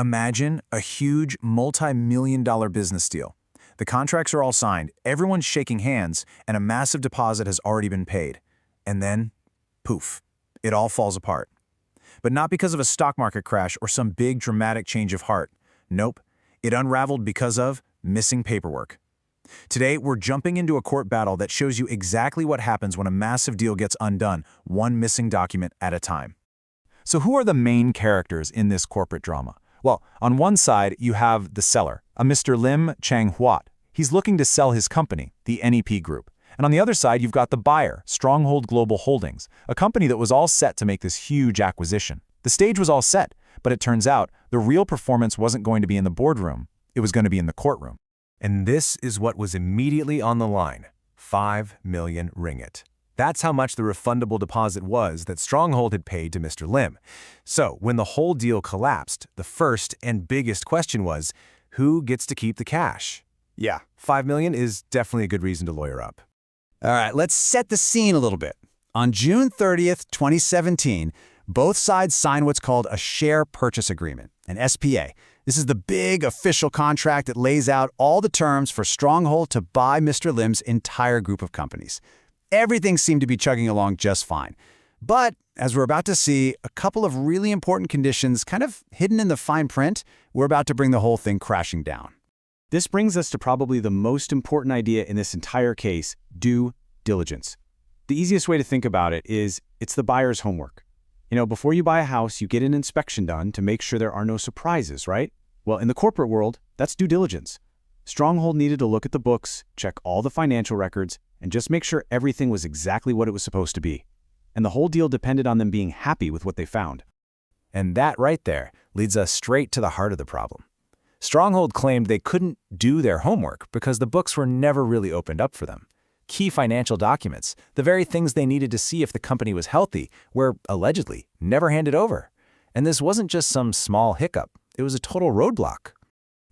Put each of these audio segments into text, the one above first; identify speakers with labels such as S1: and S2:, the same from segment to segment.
S1: Imagine a huge multi-million-dollar business deal. The contracts are all signed, everyone's shaking hands, and a massive deposit has already been paid. And then, poof, it all falls apart. But not because of a stock market crash or some big dramatic change of heart. Nope, it unraveled because of missing paperwork. Today, we're jumping into a court battle that shows you exactly what happens when a massive deal gets undone, one missing document at a time. So who are the main characters in this corporate drama? Well, on one side, you have the seller, a Mr. Lim Chang-Huat. He's looking to sell his company, the NEP Group. And on the other side, you've got the buyer, Stronghold Global Holdings, a company that was all set to make this huge acquisition. The stage was all set, but it turns out the real performance wasn't going to be in the boardroom. It was going to be in the courtroom.
S2: And this is what was immediately on the line, 5 million ringgit. That's how much the refundable deposit was that Stronghold had paid to Mr. Lim. So when the whole deal collapsed, the first and biggest question was, who gets to keep the cash? Yeah, 5 million is definitely a good reason to lawyer up.
S3: All right, let's set the scene a little bit. On June 30th, 2017, both sides signed what's called a share purchase agreement, an SPA. This is the big official contract that lays out all the terms for Stronghold to buy Mr. Lim's entire group of companies. Everything seemed to be chugging along just fine. But, as we're about to see, a couple of really important conditions kind of hidden in the fine print were about to bring the whole thing crashing down.
S4: This brings us to probably the most important idea in this entire case, due diligence. The easiest way to think about it is it's the buyer's homework. You know, before you buy a house, you get an inspection done to make sure there are no surprises, right? Well, in the corporate world, that's due diligence. Stronghold needed to look at the books, check all the financial records, and just make sure everything was exactly what it was supposed to be. And the whole deal depended on them being happy with what they found.
S1: And that right there leads us straight to the heart of the problem. Stronghold claimed they couldn't do their homework because the books were never really opened up for them. Key financial documents, the very things they needed to see if the company was healthy, were, allegedly, never handed over. And this wasn't just some small hiccup, it was a total roadblock.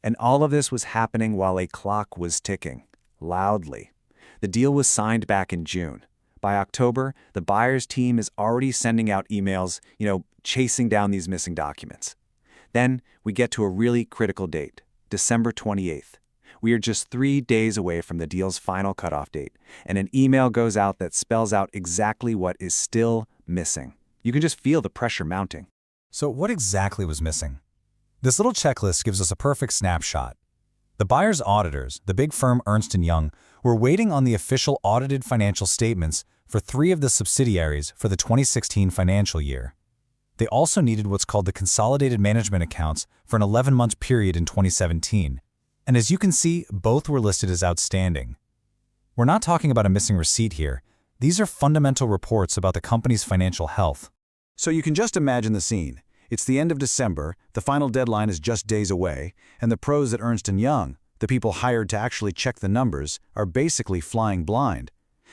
S1: And all of this was happening while a clock was ticking, loudly. The deal was signed back in June. By October, the buyer's team is already sending out emails, chasing down these missing documents. Then we get to a really critical date, December 28th. We are just 3 days away from the deal's final cutoff date, and an email goes out that spells out exactly what is still missing. You can just feel the pressure mounting.
S5: So what exactly was missing? This little checklist gives us a perfect snapshot. The buyer's auditors, the big firm Ernst & Young, were waiting on the official audited financial statements for 3 of the subsidiaries for the 2016 financial year. They also needed what's called the Consolidated Management Accounts for an 11-month period in 2017. And as you can see, both were listed as outstanding. We're not talking about a missing receipt here. These are fundamental reports about the company's financial health.
S3: So you can just imagine the scene. It's the end of December, the final deadline is just days away, and the pros at Ernst & Young, the people hired to actually check the numbers, are basically flying blind.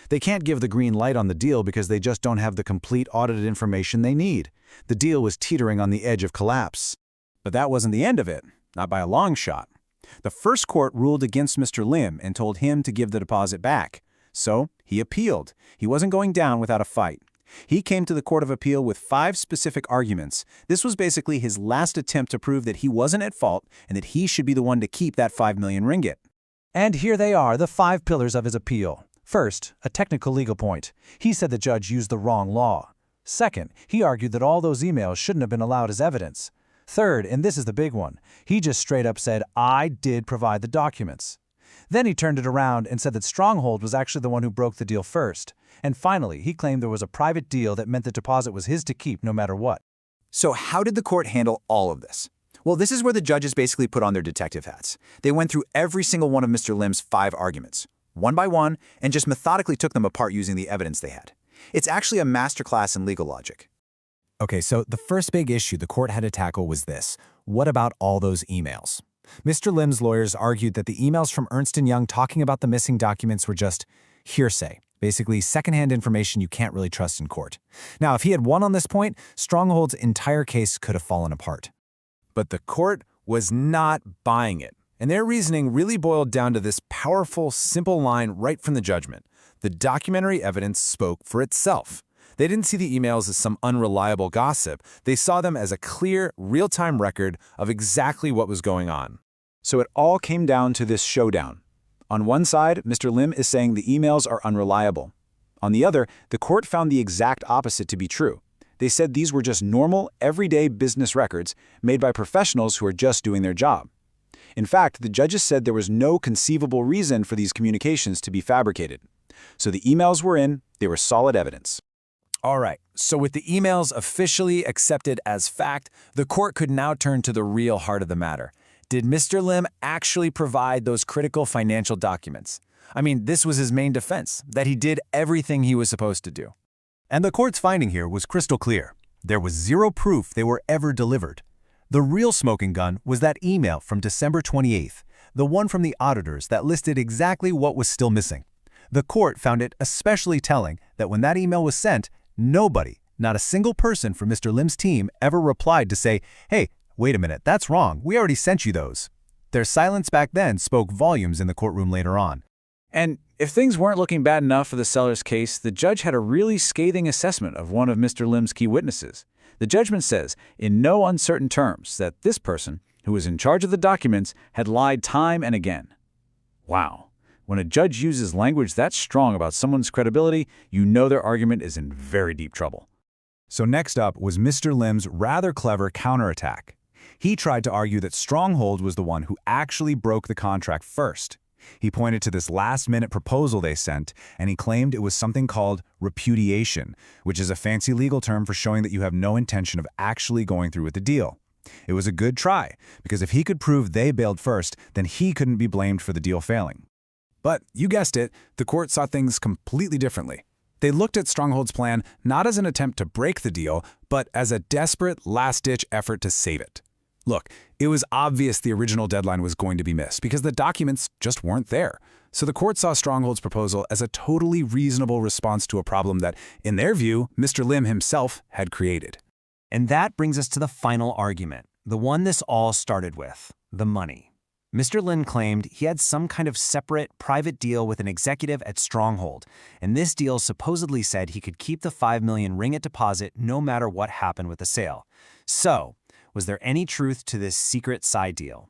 S3: They can't give the green light on the deal because they just don't have the complete audited information they need. The deal was teetering on the edge of collapse.
S1: But that wasn't the end of it, not by a long shot. The first court ruled against Mr. Lim and told him to give the deposit back. So he appealed. He wasn't going down without a fight. He came to the Court of Appeal with 5 specific arguments. This was basically his last attempt to prove that he wasn't at fault and that he should be the one to keep that 5 million ringgit.
S6: And here they are, the 5 pillars of his appeal. First, a technical legal point. He said the judge used the wrong law. Second, he argued that all those emails shouldn't have been allowed as evidence. Third, and this is the big one, he just straight up said, I did provide the documents. Then he turned it around and said that Stronghold was actually the one who broke the deal first. And finally, he claimed there was a private deal that meant the deposit was his to keep no matter what.
S1: So how did the court handle all of this? Well, this is where the judges basically put on their detective hats. They went through every single one of Mr. Lim's 5 arguments, one by one, and just methodically took them apart using the evidence they had. It's actually a masterclass in legal logic.
S5: Okay, so the first big issue the court had to tackle was this. What about all those emails? Mr. Lim's lawyers argued that the emails from Ernst & Young talking about the missing documents were just hearsay, basically secondhand information you can't really trust in court. Now, if he had won on this point, Stronghold's entire case could have fallen apart.
S2: But the court was not buying it, and their reasoning really boiled down to this powerful, simple line right from the judgment. The documentary evidence spoke for itself. They didn't see the emails as some unreliable gossip. They saw them as a clear, real-time record of exactly what was going on.
S3: So it all came down to this showdown. On one side, Mr. Lim is saying the emails are unreliable. On the other, the court found the exact opposite to be true. They said these were just normal, everyday business records made by professionals who are just doing their job. In fact, the judges said there was no conceivable reason for these communications to be fabricated. So the emails were in, they were solid evidence.
S2: All right, so with the emails officially accepted as fact, the court could now turn to the real heart of the matter. Did Mr. Lim actually provide those critical financial documents? I mean, this was his main defense, that he did everything he was supposed to do.
S5: And the court's finding here was crystal clear. There was zero proof they were ever delivered. The real smoking gun was that email from December 28th, the one from the auditors that listed exactly what was still missing. The court found it especially telling that when that email was sent, nobody, not a single person from Mr. Lim's team ever replied to say, "Hey, wait a minute, that's wrong, we already sent you those." Their silence back then spoke volumes in the courtroom later on.
S6: And if things weren't looking bad enough for the seller's case, the judge had a really scathing assessment of one of Mr. Lim's key witnesses. The judgment says, in no uncertain terms, that this person, who was in charge of the documents, had lied time and again. Wow. When a judge uses language that strong about someone's credibility, you know their argument is in very deep trouble.
S5: So next up was Mr. Lim's rather clever counterattack. He tried to argue that Stronghold was the one who actually broke the contract first. He pointed to this last-minute proposal they sent, and he claimed it was something called repudiation, which is a fancy legal term for showing that you have no intention of actually going through with the deal. It was a good try, because if he could prove they bailed first, then he couldn't be blamed for the deal failing.
S1: But, you guessed it, the court saw things completely differently. They looked at Stronghold's plan not as an attempt to break the deal, but as a desperate, last-ditch effort to save it. Look, it was obvious the original deadline was going to be missed because the documents just weren't there. So the court saw Stronghold's proposal as a totally reasonable response to a problem that, in their view, Mr. Lim himself had created.
S2: And that brings us to the final argument, the one this all started with, the money. Mr. Lim claimed he had some kind of separate, private deal with an executive at Stronghold, and this deal supposedly said he could keep the 5 million ringgit deposit no matter what happened with the sale. So, was there any truth to this secret side deal?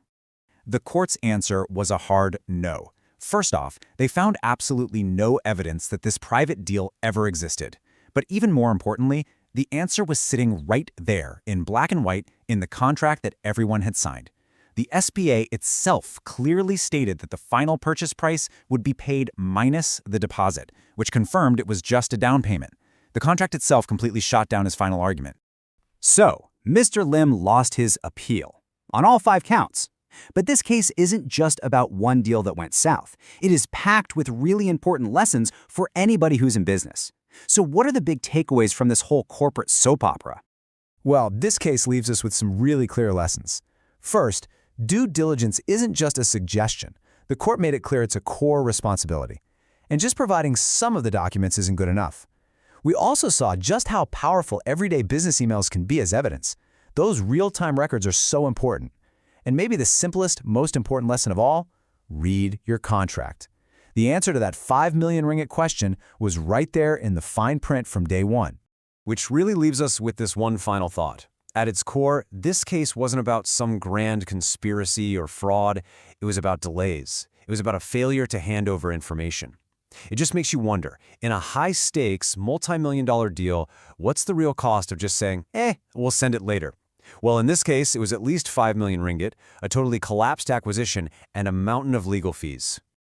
S3: The court's answer was a hard no. First off, they found absolutely no evidence that this private deal ever existed. But even more importantly, the answer was sitting right there, in black and white, in the contract that everyone had signed. The SPA itself clearly stated that the final purchase price would be paid minus the deposit, which confirmed it was just a down payment. The contract itself completely shot down his final argument.
S7: So, Mr. Lim lost his appeal on all 5 counts. But this case isn't just about one deal that went south. It is packed with really important lessons for anybody who's in business. So what are the big takeaways from this whole corporate soap opera?
S1: Well, this case leaves us with some really clear lessons. First, due diligence isn't just a suggestion. The court made it clear it's a core responsibility. And just providing some of the documents isn't good enough. We also saw just how powerful everyday business emails can be as evidence. Those real-time records are so important. And maybe the simplest, most important lesson of all, read your contract. The answer to that 5 million ringgit question was right there in the fine print from day one.
S2: Which really leaves us with this one final thought. At its core, this case wasn't about some grand conspiracy or fraud. It was about delays. It was about a failure to hand over information. It just makes you wonder, in a high-stakes, multi-million-dollar deal, what's the real cost of just saying, we'll send it later? Well, in this case, it was at least 5 million ringgit, a totally collapsed acquisition, and a mountain of legal fees.